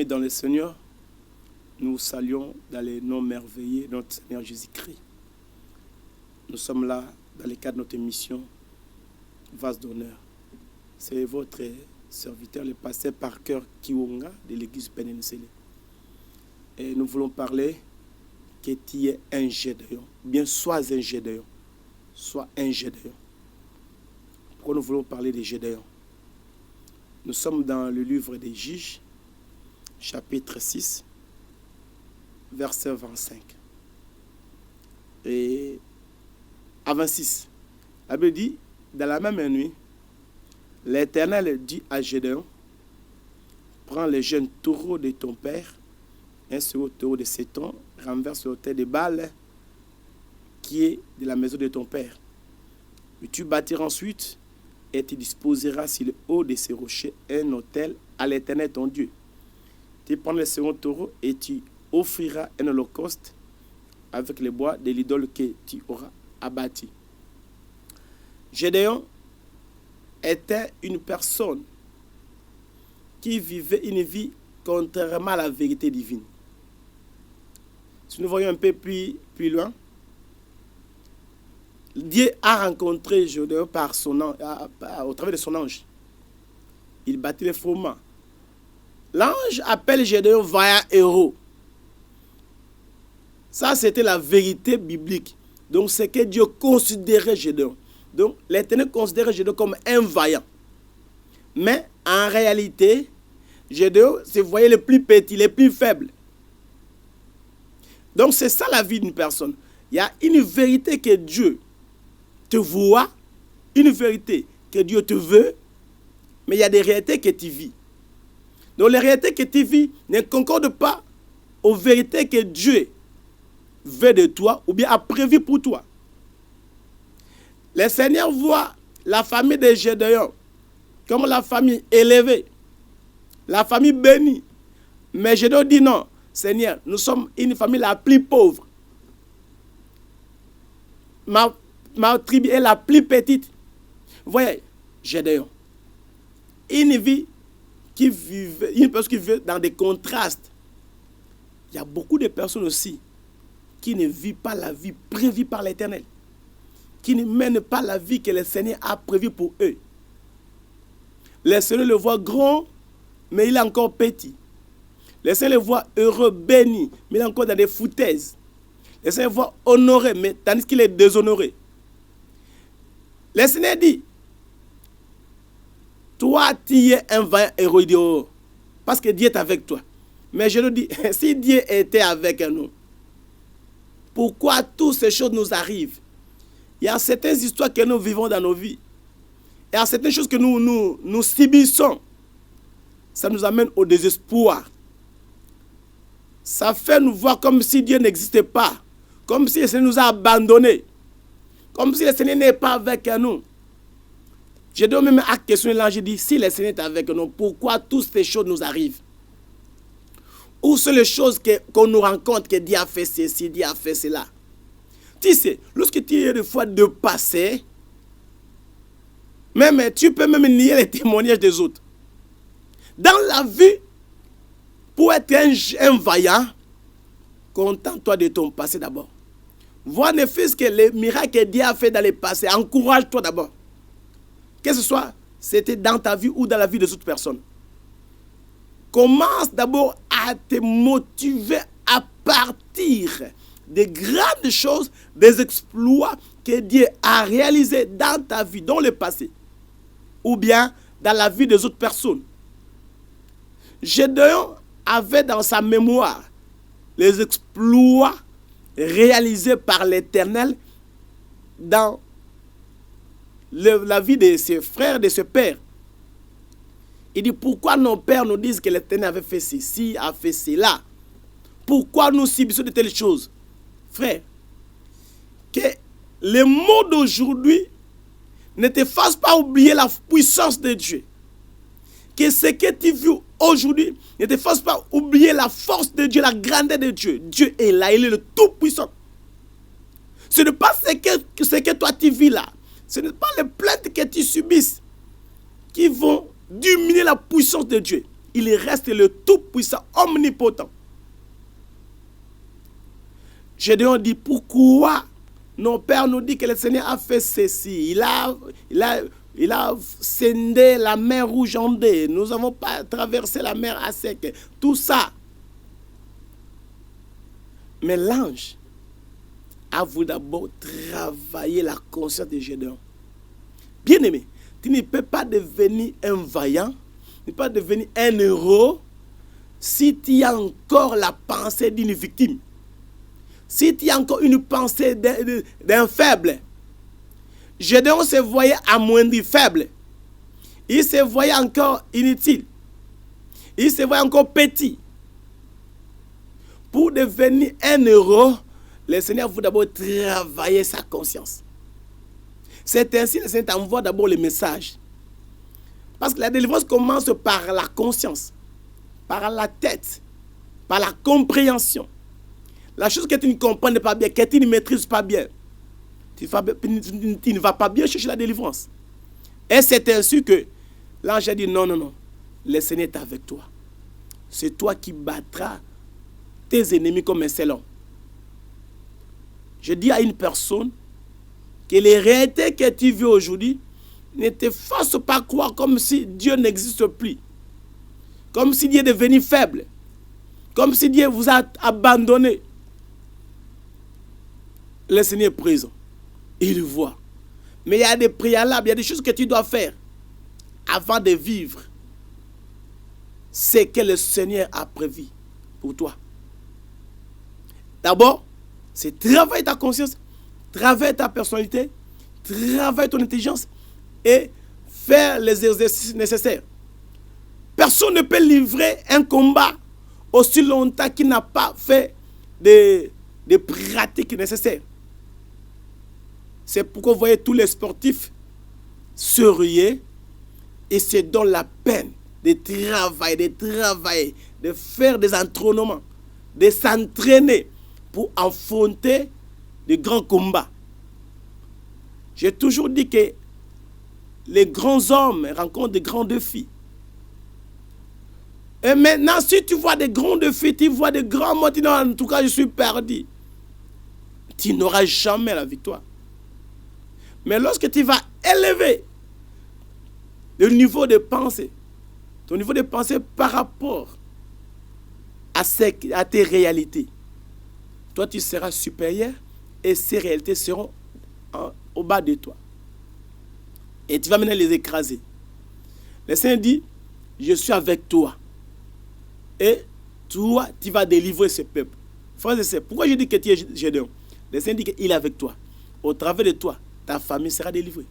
Bien-aimés dans le Seigneur, nous saluons dans les noms merveilleux de notre Seigneur Jésus-Christ. Nous sommes là dans le cadre de notre émission Vase d'honneur. C'est votre serviteur, le pasteur Parker Kiwonga de l'église Pénénsélé. Et nous voulons parler que tu es un Gédéon. Bien, sois un Gédéon. Sois un Gédéon. Pourquoi nous voulons parler des Gédéons? Nous sommes dans le livre des Juges, chapitre 6, verset 25. Et à 26, la Bible dit, dans la même nuit, l'Éternel dit à Gédéon, prends les jeunes taureaux de ton père, un second taureau de 7 ans, renverse l'autel de Baal qui est de la maison de ton père. Et tu bâtiras ensuite et tu disposeras sur le haut de ces rochers un autel à l'Éternel ton Dieu. Tu prendras le second taureau et tu offriras un holocauste avec le bois de l'idole que tu auras abattu. Gédéon était une personne qui vivait une vie contrairement à la vérité divine. Si nous voyons un peu plus loin, Dieu a rencontré Gédéon par au travers de son ange. Il battit les fondements. L'ange appelle Gédéon vaillant héros. Ça, c'était la vérité biblique. Donc, c'est que Dieu considérait Gédéon. Donc, l'Éternel considérait Gédéon comme un vaillant. Mais, en réalité, Gédéon se voyait le plus petit, le plus faible. Donc, c'est ça la vie d'une personne. Il y a une vérité que Dieu te voit, une vérité que Dieu te veut, mais il y a des réalités que tu vis. Donc, les réalités que tu vis ne concordent pas aux vérités que Dieu veut de toi ou bien a prévu pour toi. Le Seigneur voit la famille de Gédéon comme la famille élevée, la famille bénie. Mais Gédéon dit non, Seigneur, nous sommes une famille la plus pauvre. Ma tribu est la plus petite. Vous voyez, Gédéon, une personne qui vit dans des contrastes. Il y a beaucoup de personnes aussi qui ne vivent pas la vie prévue par l'Éternel, qui ne mènent pas la vie que le Seigneur a prévue pour eux. Le Seigneur le voit grand, mais il est encore petit. Le Seigneur le voit heureux, béni, mais il est encore dans des foutaises. Le Seigneur le voit honoré, mais tandis qu'il est déshonoré. Le Seigneur dit, toi, tu es un vaillant héros, il dit, oh, parce que Dieu est avec toi. Mais je le dis, si Dieu était avec nous, pourquoi toutes ces choses nous arrivent? Il y a certaines histoires que nous vivons dans nos vies. Il y a certaines choses que nous subissons. Ça nous amène au désespoir. Ça fait nous voir comme si Dieu n'existait pas. Comme si le Seigneur nous a abandonnés. Comme si le Seigneur n'est pas avec nous. Je dois même à questionner l'ange, je dis, si le Seigneur est avec nous, pourquoi toutes ces choses nous arrivent? Où sont les choses qu'on nous rencontre, que Dieu a fait ceci, Dieu a fait cela? Tu sais, lorsque tu es des fois de passé, même tu peux même nier les témoignages des autres. Dans la vie, pour être un vaillant, contente-toi de ton passé d'abord. Vois ne fût-ce que les miracles que Dieu a fait dans le passé. Encourage-toi d'abord. Que ce soit, c'était dans ta vie ou dans la vie des autres personnes. Commence d'abord à te motiver à partir des grandes choses, des exploits que Dieu a réalisés dans ta vie, dans le passé, ou bien dans la vie des autres personnes. Gédéon avait dans sa mémoire les exploits réalisés par l'Éternel dans la vie de ses frères, de ses pères. Il dit, pourquoi nos pères nous disent que l'Éternel avait fait ceci, a fait cela? Pourquoi nous subissons de telles choses? Frère, que les mots d'aujourd'hui ne te fassent pas oublier la puissance de Dieu. Que ce que tu vis aujourd'hui ne te fasse pas oublier la force de Dieu, la grandeur de Dieu. Dieu est là, il est le Tout-Puissant. Ce n'est pas ce que toi tu vis là. Ce n'est pas les plaintes que tu subisses qui vont diminuer la puissance de Dieu. il reste le tout-puissant, omnipotent. Gédéon dit, pourquoi nos pères nous disent que le Seigneur a fait ceci. Il a scindé la mer Rouge en deux. Nous n'avons pas traversé la mer à sec. Tout ça. Mais l'ange a voulu d'abord travailler la conscience de Gédéon. Bien-aimé, tu ne peux pas devenir un vaillant, tu ne peux pas devenir un héros si tu as encore la pensée d'une victime. Si tu as encore une pensée d'un faible. Gédéon se voyait amoindri, faible. Il se voyait encore inutile. Il se voyait encore petit. Pour devenir un héros, le Seigneur veut d'abord travailler sa conscience. C'est ainsi que le Seigneur t'envoie d'abord le message. Parce que la délivrance commence par la conscience, par la tête, par la compréhension. La chose que tu ne comprends pas bien, que tu ne maîtrises pas bien, tu ne vas pas bien chercher la délivrance. Et c'est ainsi que l'ange a dit non, non, non, le Seigneur est avec toi. C'est toi qui battras tes ennemis comme un seul homme. Je dis à une personne que les réalités que tu vis aujourd'hui ne te fassent pas croire comme si Dieu n'existe plus. Comme si Dieu est devenu faible. Comme si Dieu vous a abandonné. Le Seigneur est présent. Il voit. Mais il y a des préalables, il y a des choses que tu dois faire avant de vivre ce que le Seigneur a prévu pour toi. D'abord, c'est travailler ta conscience, travailler ta personnalité, travailler ton intelligence et faire les exercices nécessaires. Personne ne peut livrer un combat aussi longtemps qu'il n'a pas fait des pratiques nécessaires. C'est pourquoi vous voyez tous les sportifs se ruer et se donnent la peine de travailler, de faire des entraînements, de s'entraîner pour affronter de grands combats. J'ai toujours dit que les grands hommes rencontrent de grands défis. Et maintenant, si tu vois des grands défis, tu vois des grands mots, tu dis, en tout cas, je suis perdu. Tu n'auras jamais la victoire. Mais lorsque tu vas élever le niveau de pensée, ton niveau de pensée par rapport à tes réalités, toi tu seras supérieur et ces réalités seront au bas de toi. Et tu vas maintenant les écraser. Le Seigneur dit, je suis avec toi. Et toi, tu vas délivrer ce peuple. Frères et sœurs, pourquoi je dis que tu es Gédéon? Le Seigneur dit qu'il est avec toi. Au travers de toi, ta famille sera délivrée.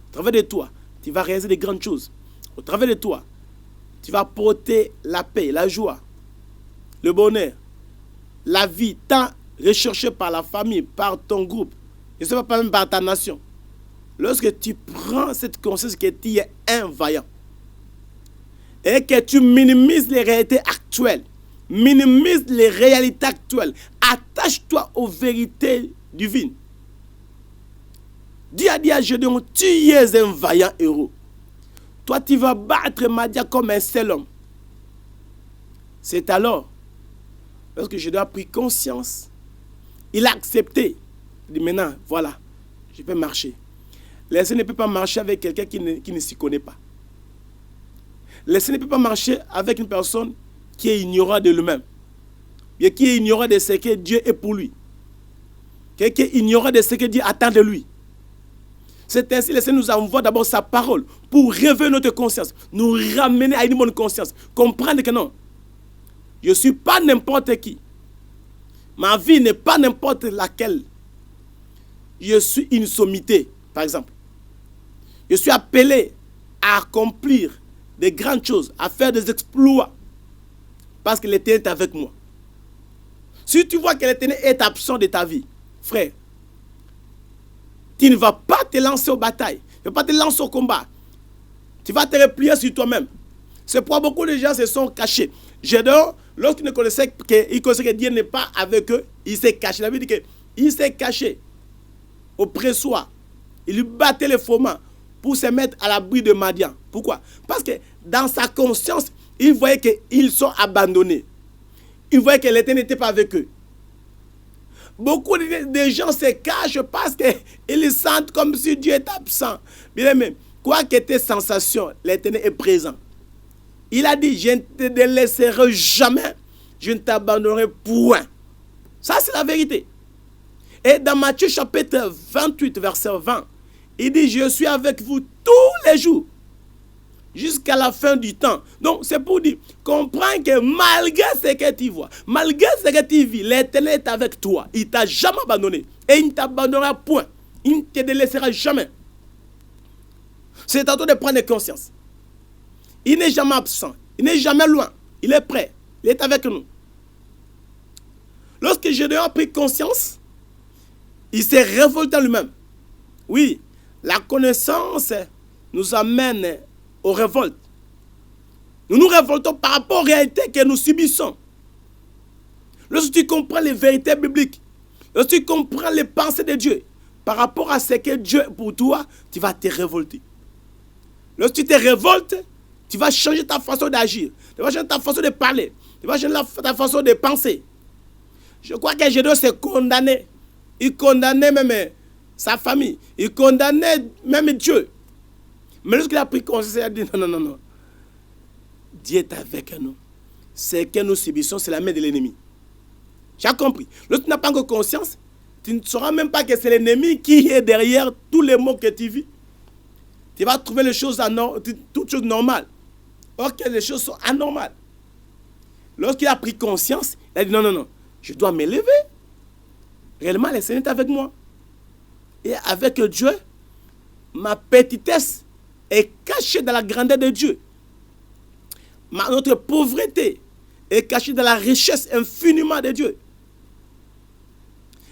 Au travers de toi, tu vas réaliser de grandes choses. Au travers de toi, tu vas porter la paix, la joie, le bonheur, la vie, tant recherchée par la famille, par ton groupe, je ne sais pas même par ta nation. Lorsque tu prends cette conscience que tu es un vaillant et que tu minimises les réalités actuelles, minimise les réalités actuelles, attache-toi aux vérités divines. Dis à Gédéon, tu es un vaillant héros. Toi, tu vas battre Madia comme un seul homme. C'est alors, lorsque Gédéon a pris conscience, il a accepté. Il dit maintenant, voilà, je peux marcher. Le Seigneur ne peut pas marcher avec quelqu'un qui ne s'y connaît pas. Le Seigneur ne peut pas marcher avec une personne qui est ignorant de lui-même. Bien qui est ignorant de ce que Dieu est pour lui. Quelqu'un qui est ignorant de ce que Dieu attend de lui. C'est ainsi que le Seigneur nous envoie d'abord sa parole pour réveiller notre conscience, nous ramener à une bonne conscience, comprendre que non, je ne suis pas n'importe qui. Ma vie n'est pas n'importe laquelle. Je suis une sommité, par exemple. Je suis appelé à accomplir des grandes choses, à faire des exploits, parce que l'Éternel est avec moi. Si tu vois que l'Éternel est absent de ta vie, frère, tu ne vas pas te lancer aux batailles. Tu ne vas pas te lancer au combat. Tu vas te replier sur toi-même. C'est pourquoi beaucoup de gens se sont cachés. Gédéon, lorsqu'il connaissait que Dieu n'est pas avec eux, il s'est caché. La Bible dit qu'il s'est caché au pressoir. Il lui battait les froment pour se mettre à l'abri de Madian. Pourquoi? Parce que dans sa conscience, Ils voyaient qu'ils sont abandonnés. Ils voyaient que l'Éternel n'était pas avec eux. Beaucoup de gens se cachent parce qu'ils sentent comme si Dieu est absent. Bien aimé, quoi que tes sensations, l'Éternel est présent. Il a dit, je ne te délaisserai jamais, je ne t'abandonnerai point. Ça, c'est la vérité. Et dans Matthieu chapitre 28, verset 20, il dit, je suis avec vous tous les jours, jusqu'à la fin du temps. Donc, c'est pour dire, comprends que malgré ce que tu vois, malgré ce que tu vis, l'Éternel est avec toi. Il ne t'a jamais abandonné. Et il ne t'abandonnera point. Il ne te délaissera jamais. C'est à toi de prendre conscience. Il n'est jamais absent. Il n'est jamais loin. Il est prêt. Il est avec nous. Lorsque Gédéon a pris conscience, il s'est révolté en lui-même. Oui, la connaissance nous amène aux révoltes. Nous nous révoltons par rapport aux réalités que nous subissons. Lorsque tu comprends les vérités bibliques, lorsque tu comprends les pensées de Dieu, par rapport à ce que Dieu est pour toi, tu vas te révolter. Lorsque tu te révoltes, tu vas changer ta façon d'agir, tu vas changer ta façon de parler, tu vas changer ta façon de penser. Je crois que Gédéon s'est condamné. Il condamnait même sa famille. Il condamnait même Dieu. Mais lorsqu'il a pris conscience, il a dit non. Dieu est avec nous. Ce que nous subissons, c'est la main de l'ennemi. Tu as compris. Lorsque tu n'as pas encore conscience, tu ne sauras même pas que c'est l'ennemi qui est derrière tous les maux que tu vis. Tu vas trouver les choses toutes choses normales. Or que les choses sont anormales. Lorsqu'il a pris conscience, il a dit non. Je dois m'élever. Réellement, le Seigneur est avec moi. Et avec Dieu, ma petitesse est cachée dans la grandeur de Dieu. Notre pauvreté est cachée dans la richesse infiniment de Dieu.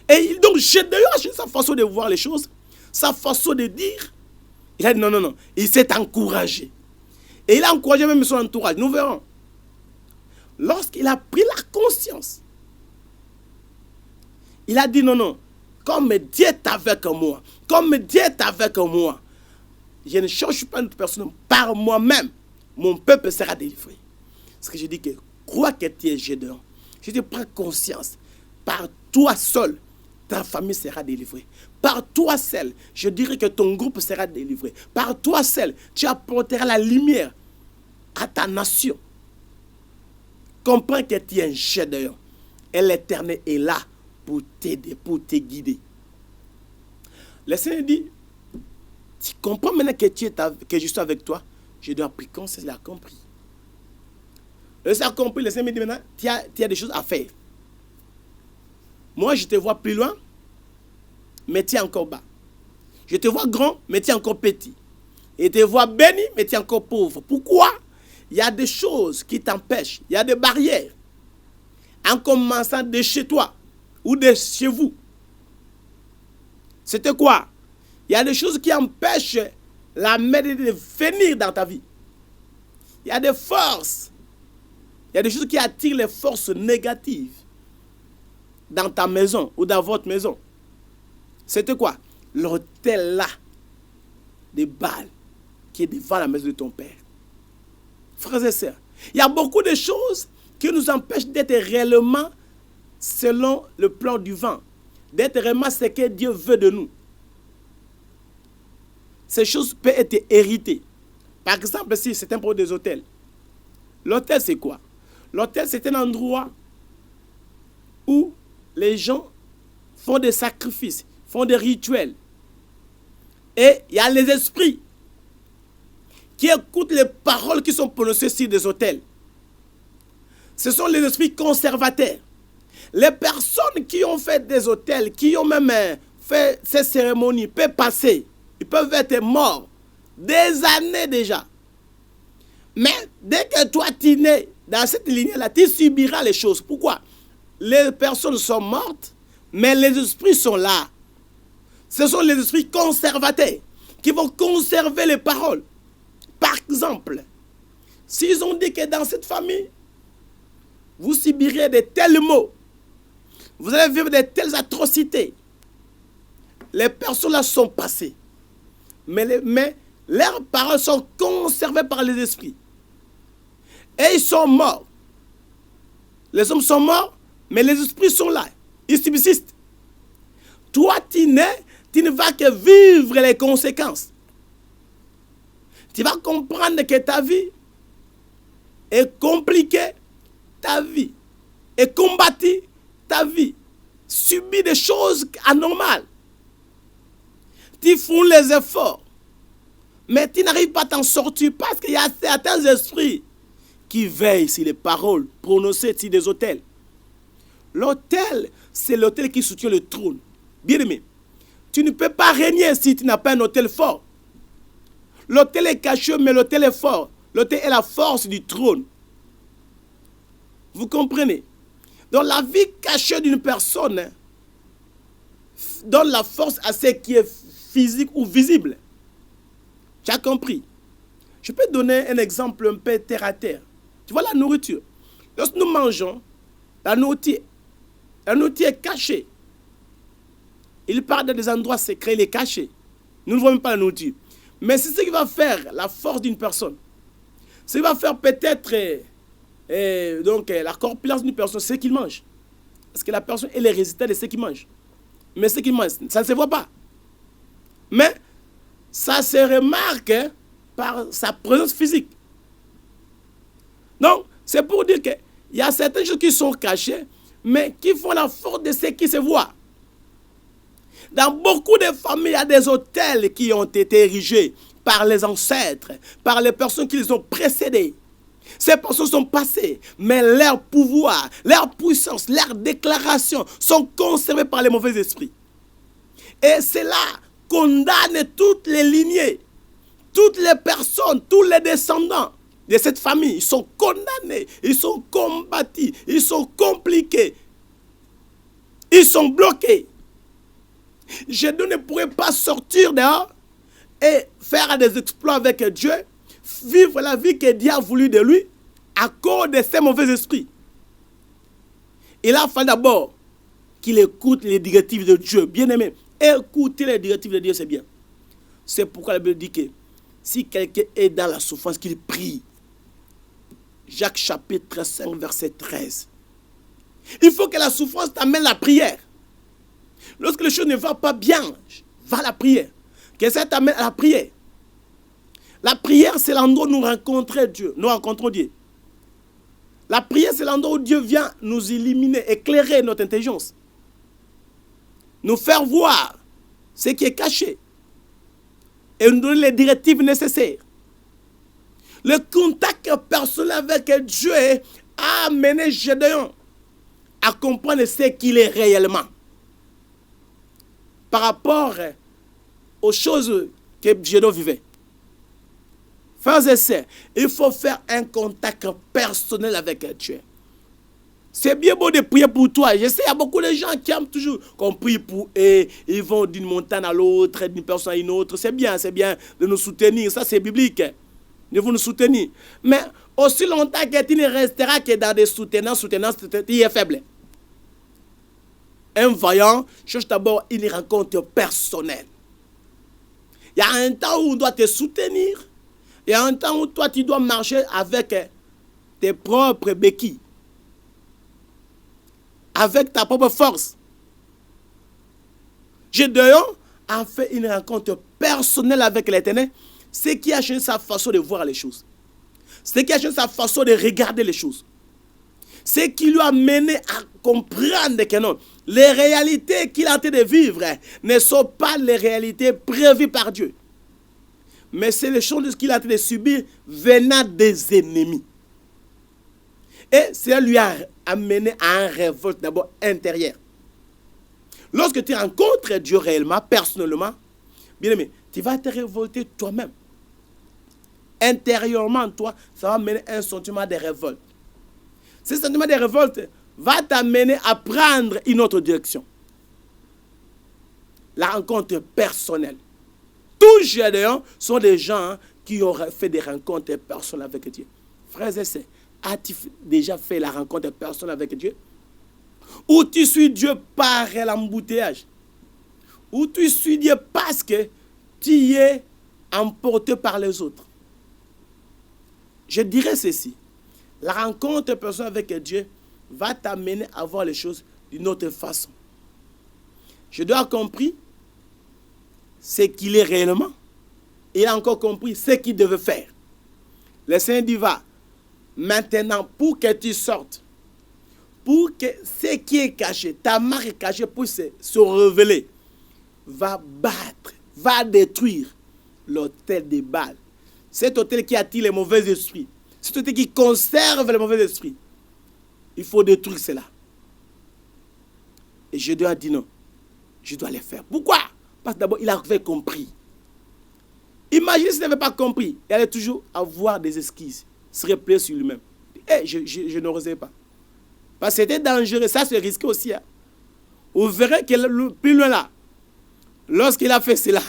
Et donc, Gédéon a changé sa façon de voir les choses, sa façon de dire. Il a dit non. Il s'est encouragé. Et il a encouragé même son entourage. Nous verrons. Lorsqu'il a pris la conscience, il a dit non. Comme Dieu est avec moi, je ne cherche pas une autre personne. Par moi-même, mon peuple sera délivré. Ce que je dis que crois que tu es Gédéon. Je te prends conscience. Par toi seul, ta famille sera délivrée. Par toi seul, je dirais que ton groupe sera délivré. Par toi seul, tu apporteras la lumière à ta nation. Comprends que tu es un Gédéon. Et l'Éternel est là pour t'aider, pour te guider. Le Seigneur dit, tu comprends maintenant que je suis avec toi, je dois apprendre conscience, il a compris. Le Seigneur a compris, le Seigneur me dit maintenant, tu as des choses à faire. Moi, je te vois plus loin, mais tu es encore bas. Je te vois grand, mais tu es encore petit. Et je te vois béni, mais tu es encore pauvre. Pourquoi? Il y a des choses qui t'empêchent, il y a des barrières. En commençant de chez toi ou de chez vous. C'était quoi? Il y a des choses qui empêchent la main de venir dans ta vie. Il y a des forces. Il y a des choses qui attirent les forces négatives dans ta maison ou dans votre maison. C'était quoi? L'autel là de Baal qui est devant la maison de ton père. Frères et sœurs, il y a beaucoup de choses qui nous empêchent d'être réellement selon le plan du vent, d'être réellement ce que Dieu veut de nous. Ces choses peuvent être héritées. Par exemple, si c'est un problème des hôtels. L'hôtel, c'est quoi? L'hôtel, c'est un endroit où les gens font des sacrifices, font des rituels. Et il y a les esprits qui écoutent les paroles qui sont prononcées sur des hôtels. Ce sont les esprits conservateurs. Les personnes qui ont fait des hôtels, qui ont même fait ces cérémonies, peuvent passer. Ils peuvent être morts des années déjà. Mais dès que toi tu nais dans cette lignée-là, tu subiras les choses. Pourquoi? Les personnes sont mortes, mais les esprits sont là. Ce sont les esprits conservateurs qui vont conserver les paroles. Par exemple, s'ils ont dit que dans cette famille, vous subirez de tels maux, vous allez vivre de telles atrocités, les personnes là sont passées. Mais leurs paroles sont conservées par les esprits. Et ils sont morts. Les hommes sont morts, mais les esprits sont là. Ils subsistent. Toi, tu ne vas que vivre les conséquences. Tu vas comprendre que ta vie est compliquée, ta vie est combattue, ta vie subit des choses anormales. Tu fais les efforts, mais tu n'arrives pas à t'en sortir parce qu'il y a certains esprits qui veillent sur les paroles prononcées sur des autels. L'autel, c'est l'autel qui soutient le trône. Bien aimé, tu ne peux pas régner si tu n'as pas un autel fort. L'autel est caché, mais l'autel est fort. L'autel est la force du trône. Vous comprenez? Donc la vie cachée d'une personne donne la force à ce qui est physique ou visible. Tu as compris? Je peux donner un exemple un peu terre à terre. Tu vois la nourriture. Lorsque nous mangeons, la nourriture est cachée. Il part dans des endroits secrets, il est caché. Nous ne voyons même pas la nourriture. Mais c'est ce qui va faire la force d'une personne. Ce qui va faire peut-être la corpulence d'une personne, c'est ce qu'il mange. Parce que la personne est le résultat de ce qu'il mange. Mais ce qu'il mange, ça ne se voit pas. Mais ça se remarque par sa présence physique. Donc, c'est pour dire qu'il y a certaines choses qui sont cachées, mais qui font la force de ce qui se voit. Dans beaucoup de familles, il y a des autels qui ont été érigés par les ancêtres, par les personnes qui les ont précédés. Ces personnes sont passées, mais leur pouvoir, leur puissance, leur déclaration sont conservées par les mauvais esprits. Et cela condamne toutes les lignées, toutes les personnes, tous les descendants de cette famille. Ils sont condamnés, ils sont combattus, ils sont compliqués, ils sont bloqués. Je ne pourrais pas sortir dehors et faire des exploits avec Dieu, vivre la vie que Dieu a voulu de lui à cause de ces mauvais esprits. Il a fallu d'abord qu'il écoute les directives de Dieu. Bien aimé, écouter les directives de Dieu, c'est bien. C'est pourquoi la Bible dit que si quelqu'un est dans la souffrance, qu'il prie. Jacques chapitre 5, verset 13. Il faut que la souffrance t'amène la prière. Lorsque les choses ne vont pas bien, va à la prière. Que ça t'amène à la prière. La prière, c'est l'endroit où nous rencontrons Dieu. Nous rencontrons Dieu. La prière, c'est l'endroit où Dieu vient nous illuminer, éclairer notre intelligence. Nous faire voir ce qui est caché. Et nous donner les directives nécessaires. Le contact personnel avec Dieu a amené Gédéon à comprendre ce qu'il est réellement. Par rapport aux choses que Gédéon vivait. Frères et sœurs, il faut faire un contact personnel avec Dieu. C'est bien beau de prier pour toi. Je sais, il y a beaucoup de gens qui aiment toujours qu'on prie pour eux. Ils vont d'une montagne à l'autre, d'une personne à une autre. C'est bien de nous soutenir. Ça, c'est biblique. De vous nous soutenir. Mais aussi longtemps que tu ne resteras que dans des soutenances, tu es faible. Un voyant cherche d'abord une rencontre personnelle. Il y a un temps où on doit te soutenir. Il y a un temps où toi, tu dois marcher avec tes propres béquilles. Avec ta propre force. Gédéon a fait une rencontre personnelle avec l'Éternel. Ce qui a changé sa façon de voir les choses. Ce qui a changé sa façon de regarder les choses. Ce qui lui a mené à comprendre que non, les réalités qu'il a en train de vivre ne sont pas les réalités prévues par Dieu. Mais c'est les choses qu'il a en train de subir venant des ennemis. Et cela lui a amené à une révolte d'abord intérieure. Lorsque tu rencontres Dieu réellement, personnellement, bien aimé, tu vas te révolter toi-même. Intérieurement, toi, ça va amener un sentiment de révolte. Ce sentiment de révolte va t'amener à prendre une autre direction. La rencontre personnelle. Tous Gédéons sont des gens qui ont fait des rencontres personnelles avec Dieu. Frères et sœurs, as-tu déjà fait la rencontre personnelle avec Dieu? Ou tu suis Dieu par l'embouteillage? Ou tu suis Dieu parce que tu es emporté par les autres? Je dirais ceci. La rencontre personnelle avec Dieu va t'amener à voir les choses d'une autre façon. Je dois compris ce qu'il est réellement. Il a encore compris ce qu'il devait faire. Le Seigneur dit, va, maintenant, pour que tu sortes, pour que ce qui est caché, ta marque est cachée, puisse se révéler, va battre, va détruire l'autel des Baals. Cet autel qui attire les mauvais esprits, cet autel qui conserve les mauvais esprits, il faut détruire cela. Et je dois dire non, je dois les faire. Pourquoi? Parce que d'abord, il avait compris. Imaginez s'il n'avait pas compris, il allait toujours avoir des excuses, se replier sur lui-même. Je n'osais pas. Parce que c'était dangereux, ça se risquait aussi. Hein. Vous verrez que plus loin là, lorsqu'il a fait cela,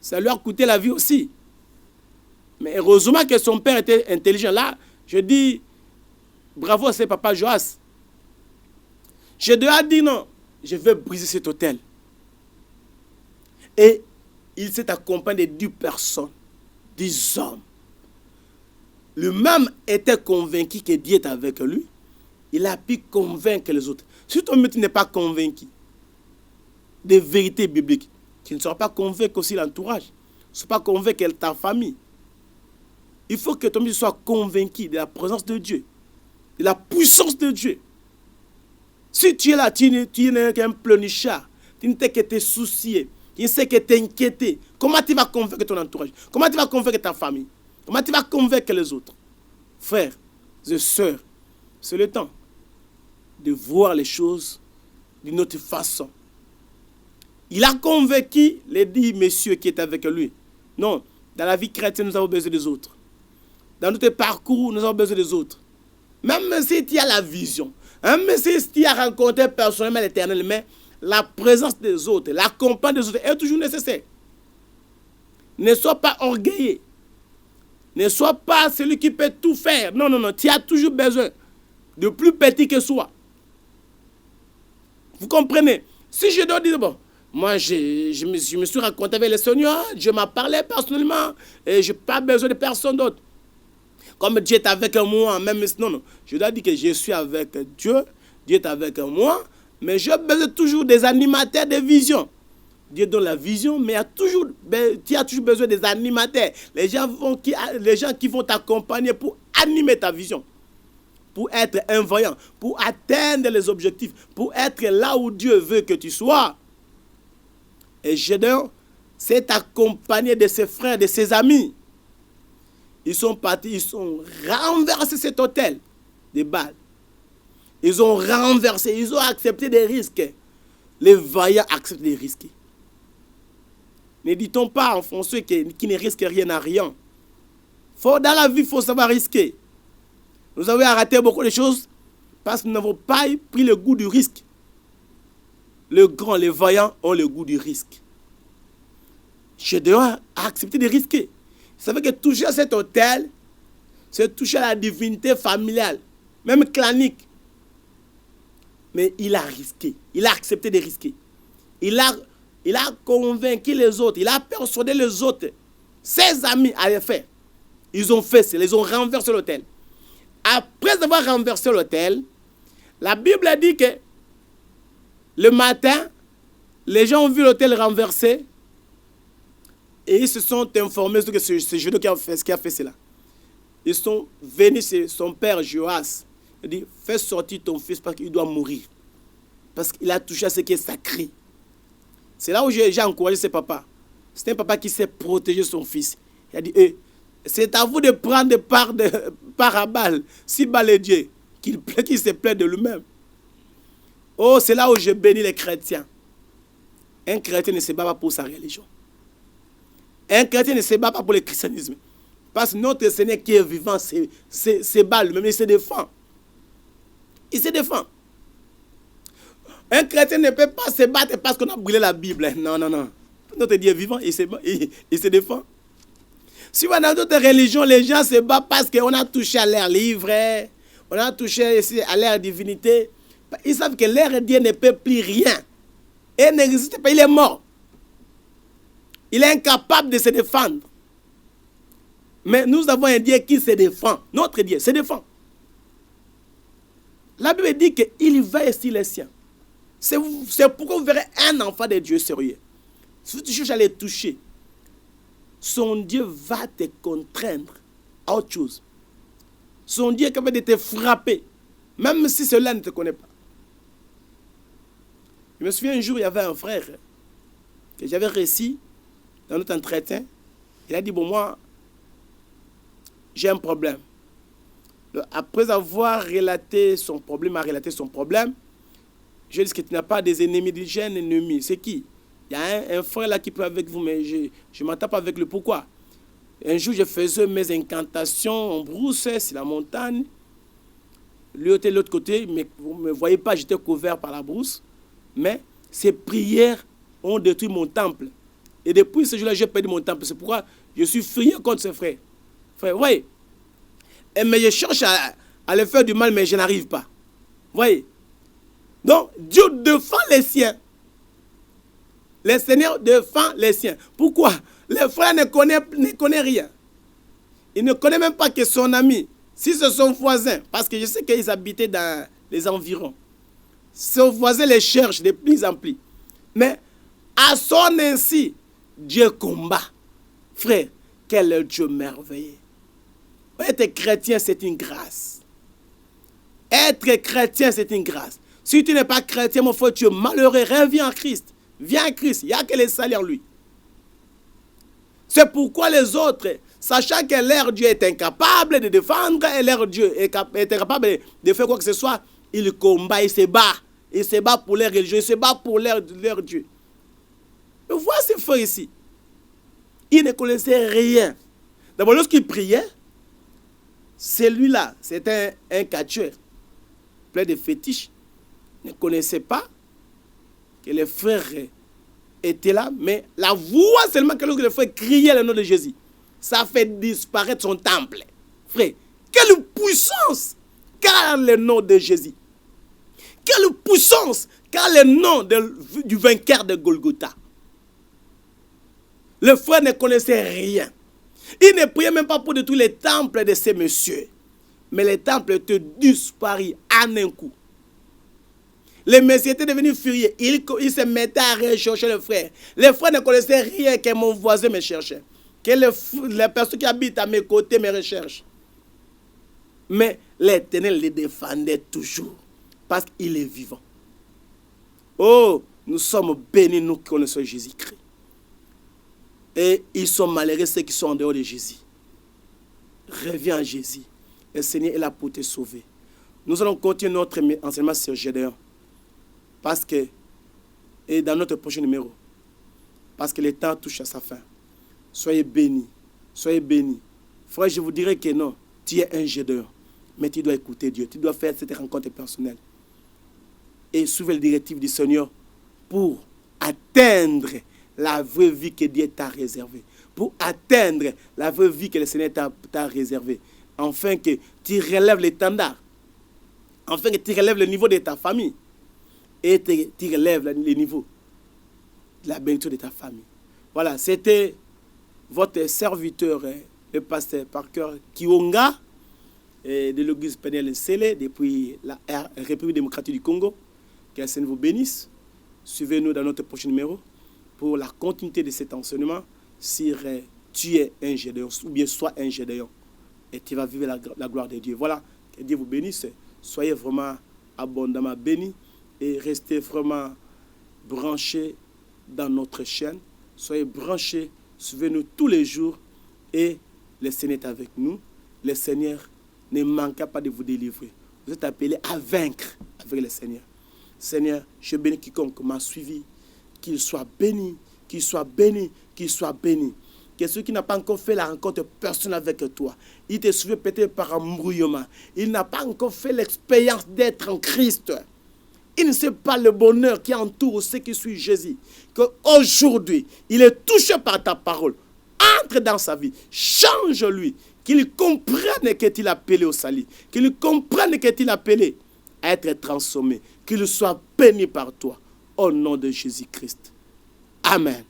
ça lui a coûté la vie aussi. Mais heureusement que son père était intelligent. Là, je dis, bravo à ce papa Joas. Je dois dire non, je vais briser cet autel. Et il s'est accompagné de 10 personnes, 10 hommes. Lui-même était convaincu que Dieu est avec lui. Il a pu convaincre les autres. Si toi-même tu n'es pas convaincu des vérités bibliques, tu ne seras pas convaincu aussi l'entourage. Tu ne seras pas convaincu de ta famille. Il faut que toi-même sois convaincu de la présence de Dieu, de la puissance de Dieu. Si tu es là, tu n'es qu'un pleurnichard, tu ne t'es que te soucier, tu ne sais que t'inquiéter, comment tu vas convaincre ton entourage? Comment tu vas convaincre ta famille? Comment tu vas convaincre les autres? Frères et sœurs, c'est le temps de voir les choses d'une autre façon. Il a convaincu les 10 messieurs qui étaient avec lui. Non, dans la vie chrétienne, nous avons besoin des autres. Dans notre parcours, nous avons besoin des autres. Même si tu as la vision, même si tu as rencontré personnellement l'Éternel, mais la présence des autres, la compagnie des autres est toujours nécessaire. Ne sois pas orgueilleux. Ne sois pas celui qui peut tout faire. Non, non, non. Tu as toujours besoin de plus petit que soi. Vous comprenez? Si je dois dire, bon, moi, je me suis rencontré avec le Seigneur, Dieu m'a parlé personnellement, et je n'ai pas besoin de personne d'autre. Comme Dieu est avec moi, même non, non. Je dois dire que je suis avec Dieu, Dieu est avec moi, mais j'ai besoin toujours des animateurs de vision. Dieu donne la vision, mais tu as toujours besoin des animateurs. Les gens qui vont t'accompagner pour animer ta vision, pour être un voyant, pour atteindre les objectifs, pour être là où Dieu veut que tu sois. Et Gédéon s'est accompagné de ses frères, de ses amis. Ils sont partis, ils ont renversé cet autel de Baal. Ils ont renversé, ils ont accepté des risques. Les vaillants acceptent des risques. Ne dit-on pas en français qui ne risque rien à rien. Dans la vie, il faut savoir risquer. Nous avons raté beaucoup de choses parce que nous n'avons pas pris le goût du risque. Les vaillants ont le goût du risque. Gédéon a accepté de risquer. Vous savez que toucher à cet autel, c'est toucher à la divinité familiale, même clanique. Mais il a risqué. Il a accepté de risquer. Il a convaincu les autres. Il a persuadé les autres. Ses amis allaient faire. Ils ont fait ça. Ils ont renversé l'autel. Après avoir renversé l'autel, la Bible a dit que le matin, les gens ont vu l'autel renversé et ils se sont informés que c'est Gédéon qui a fait cela. Ils sont venus chez son père Joas. Il dit, fais sortir ton fils parce qu'il doit mourir. Parce qu'il a touché à ce qui est sacré. C'est là où j'ai encouragé ce papa. C'est un papa qui sait protéger son fils. Il a dit, c'est à vous de prendre part à Baal. Si Baal est Dieu, qu'il se plaît de lui-même. Oh, c'est là où je bénis les chrétiens. Un chrétien ne se bat pas pour sa religion. Un chrétien ne se bat pas pour le christianisme. Parce que notre Seigneur qui est vivant, c'est Baal lui-même, il se défend. Il se défend. Un chrétien ne peut pas se battre parce qu'on a brûlé la Bible. Non, non, non. Notre Dieu est vivant, il se défend. Si on a dans d'autres religions, les gens se battent parce qu'on a touché à leur livre, on a touché à leur divinité. Ils savent que leur Dieu ne peut plus rien. Et n'existe pas, il est mort. Il est incapable de se défendre. Mais nous avons un Dieu qui se défend. Notre Dieu se défend. La Bible dit qu'il veille sur les siens. C'est pourquoi vous verrez un enfant de Dieu sérieux. Si tu cherches à les toucher, son Dieu va te contraindre à autre chose. Son Dieu est capable de te frapper, même si cela ne te connaît pas. Je me souviens un jour, il y avait un frère que j'avais réussi dans notre entretien. Il a dit, bon, moi, j'ai un problème. Après avoir relaté son problème, je lui ai dit que tu n'as pas des ennemis, j'ai un ennemi. C'est qui? Il y a un frère là qui peut avec vous, mais je ne m'entends pas avec lui. Pourquoi? Un jour, je faisais mes incantations en brousse, sur la montagne. Lui était de l'autre côté, mais vous ne me voyez pas, j'étais couvert par la brousse. Mais ces prières ont détruit mon temple. Et depuis ce jour-là, j'ai perdu mon temple. C'est pourquoi je suis furieux contre ce frère. Frère, voyez. Mais je cherche à le faire du mal, mais je n'arrive pas. Voyez. Donc, Dieu défend les siens. Le Seigneur défend les siens. Pourquoi? Le frère ne connaît rien. Il ne connaît même pas que son ami, si c'est son voisin, parce que je sais qu'ils habitaient dans les environs, son voisin les cherche de plus en plus. Mais à son ainsi, Dieu combat. Frère, quel Dieu merveilleux. Être chrétien, c'est une grâce. Être chrétien, c'est une grâce. Si tu n'es pas chrétien, mon frère, tu es malheureux. Reviens en Christ. Viens en Christ. Il n'y a que les salut en lui. C'est pourquoi les autres, sachant que leur Dieu est incapable de défendre et leur Dieu est incapable de faire quoi que ce soit, ils combattent, ils se battent. Ils se battent pour leur religion, ils se battent pour leur Dieu. Mais voilà ces frères ici. Ils ne connaissaient rien. D'abord, lorsqu'ils priaient, celui-là, c'était un catcheur, plein de fétiches. Ne connaissait pas que les frères étaient là, mais la voix seulement que lorsque les frères criaient le nom de Jésus, ça fait disparaître son temple. Frère, quelle puissance car le nom de Jésus. Quelle puissance car le nom du vainqueur de Golgotha. Les frères ne connaissaient rien. Ils ne priaient même pas pour de tous les temples de ces messieurs. Mais les temples étaient disparus en un coup. Les messieurs étaient devenus furieux. Ils se mettaient à rechercher le frère. Les frères ne connaissaient rien que mon voisin me cherchait. Que les personnes qui habitent à mes côtés me recherchent. Mais l'Éternel les défendait toujours. Parce qu'il est vivant. Oh, nous sommes bénis, nous qui connaissons Jésus-Christ. Et ils sont malheureux ceux qui sont en dehors de Jésus. Reviens à Jésus. Le Seigneur est là pour te sauver. Nous allons continuer notre enseignement sur Gédéon. Parce que, et dans notre prochain numéro, parce que le temps touche à sa fin. Soyez bénis. Soyez bénis. Frère, je vous dirais que non, tu es un Gédéon. Mais tu dois écouter Dieu. Tu dois faire cette rencontre personnelle. Et suivre les directives du Seigneur pour atteindre la vraie vie que Dieu t'a réservée. Pour atteindre la vraie vie que le Seigneur t'a réservée. Afin que tu relèves l'étendard. Afin que tu relèves le niveau de ta famille. Et tu relèves le niveau de la bénédiction de ta famille. Voilà, c'était votre serviteur, le pasteur Parker Kionga, de l'église Péniel Sélé, depuis la République démocratique du Congo. Que le Seigneur vous bénisse. Suivez-nous dans notre prochain numéro pour la continuité de cet enseignement sur tu es un Gédéon, ou bien sois un Gédéon. Et tu vas vivre la gloire de Dieu. Voilà, que Dieu vous bénisse. Soyez vraiment abondamment bénis et restez vraiment branchés dans notre chaîne. Soyez branchés, suivez-nous tous les jours et le Seigneur est avec nous. Le Seigneur ne manquera pas de vous délivrer. Vous êtes appelés à vaincre avec le Seigneur. Seigneur, je bénis quiconque m'a suivi, qu'il soit béni, qu'il soit béni, qu'il soit béni. Que celui qui n'a pas encore fait la rencontre personnelle avec toi, il te suit peut-être par embrouillement. Il n'a pas encore fait l'expérience d'être en Christ. Il ne sait pas le bonheur qui entoure ceux qui suivent Jésus. Qu'aujourd'hui, il est touché par ta parole. Entre dans sa vie, change-lui. Qu'il comprenne que tu l'as appelé au salut. Qu'il comprenne que tu l'as appelé à être transformé. Qu'il soit béni par toi. Au nom de Jésus-Christ. Amen.